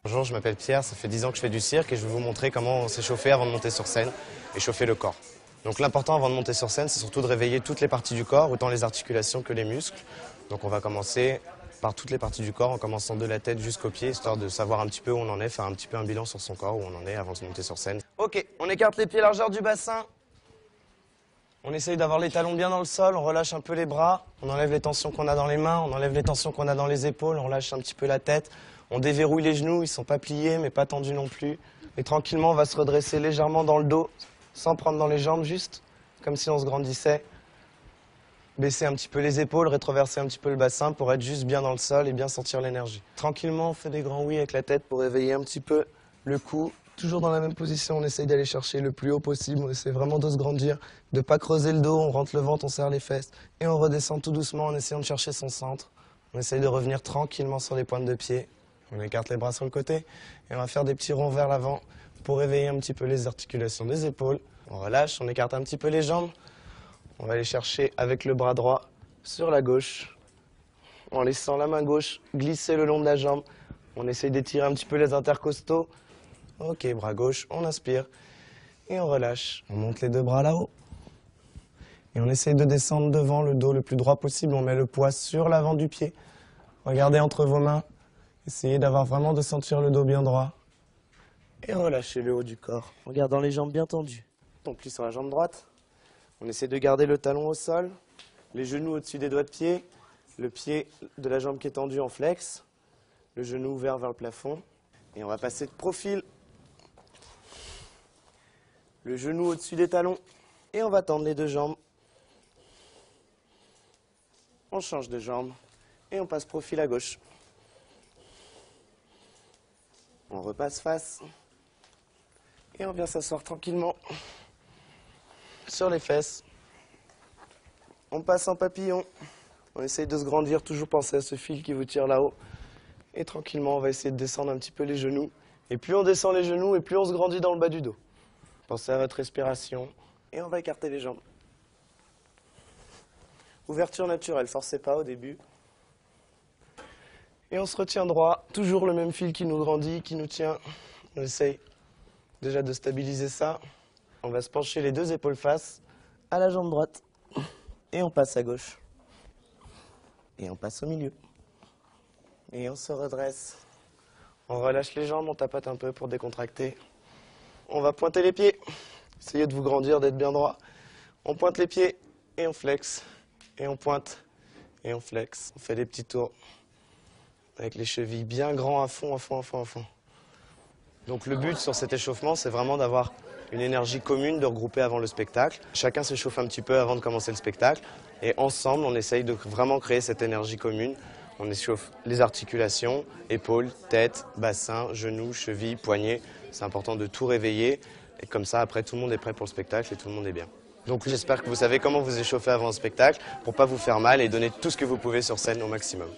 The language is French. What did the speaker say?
Bonjour, je m'appelle Pierre, ça fait 10 ans que je fais du cirque et je vais vous montrer comment s'échauffer avant de monter sur scène et chauffer le corps. Donc l'important avant de monter sur scène, c'est surtout de réveiller toutes les parties du corps, autant les articulations que les muscles. Donc on va commencer par toutes les parties du corps, en commençant de la tête jusqu'aux pieds, histoire de savoir un petit peu où on en est, faire un petit peu un bilan sur son corps, où on en est avant de monter sur scène. Ok, on écarte les pieds largeur du bassin. On essaye d'avoir les talons bien dans le sol, on relâche un peu les bras, on enlève les tensions qu'on a dans les mains, on enlève les tensions qu'on a dans les épaules, on relâche un petit peu la tête, on déverrouille les genoux, ils sont pas pliés mais pas tendus non plus. Et tranquillement, on va se redresser légèrement dans le dos, sans prendre dans les jambes, juste comme si on se grandissait. Baisser un petit peu les épaules, rétroverser un petit peu le bassin pour être juste bien dans le sol et bien sentir l'énergie. Tranquillement, on fait des grands oui avec la tête pour réveiller un petit peu le cou. Toujours dans la même position, on essaye d'aller chercher le plus haut possible, on essaie vraiment de se grandir, de ne pas creuser le dos, on rentre le ventre, on serre les fesses et on redescend tout doucement en essayant de chercher son centre. On essaye de revenir tranquillement sur les pointes de pied, on écarte les bras sur le côté et on va faire des petits ronds vers l'avant pour réveiller un petit peu les articulations des épaules. On relâche, on écarte un petit peu les jambes, on va aller chercher avec le bras droit sur la gauche, en laissant la main gauche glisser le long de la jambe. On essaye d'étirer un petit peu les intercostaux. Ok, bras gauche, on inspire et on relâche. On monte les deux bras là-haut. Et on essaye de descendre devant le dos le plus droit possible. On met le poids sur l'avant du pied. Regardez entre vos mains. Essayez d'avoir vraiment de sentir le dos bien droit. Et relâchez le haut du corps en gardant les jambes bien tendues. On plie sur la jambe droite. On essaie de garder le talon au sol, les genoux au-dessus des doigts de pied, le pied de la jambe qui est tendu en flex, le genou ouvert vers le plafond. Et on va passer de profil. Le genou au-dessus des talons et on va tendre les deux jambes. On change de jambe et on passe profil à gauche. On repasse face et on vient s'asseoir tranquillement sur les fesses. On passe en papillon. On essaye de se grandir, toujours penser à ce fil qui vous tire là-haut. Et tranquillement, on va essayer de descendre un petit peu les genoux. Et plus on descend les genoux et plus on se grandit dans le bas du dos. Pensez à votre respiration et on va écarter les jambes. Ouverture naturelle, forcez pas au début. Et on se retient droit, toujours le même fil qui nous grandit, qui nous tient. On essaye déjà de stabiliser ça. On va se pencher les deux épaules face à la jambe droite. Et on passe à gauche. Et on passe au milieu. Et on se redresse. On relâche les jambes, on tapote un peu pour décontracter. On va pointer les pieds. Essayez de vous grandir, d'être bien droit. On pointe les pieds et on flex. Et on pointe et on flex. On fait des petits tours avec les chevilles bien grands à fond, à fond, à fond, à fond. Donc le but sur cet échauffement, c'est vraiment d'avoir une énergie commune, de regrouper avant le spectacle. Chacun s'échauffe un petit peu avant de commencer le spectacle. Et ensemble, on essaye de vraiment créer cette énergie commune. On échauffe les articulations, épaules, tête, bassin, genoux, chevilles, poignets. C'est important de tout réveiller. Et comme ça, après, tout le monde est prêt pour le spectacle et tout le monde est bien. Donc j'espère que vous savez comment vous échauffer avant un spectacle pour ne pas vous faire mal et donner tout ce que vous pouvez sur scène au maximum.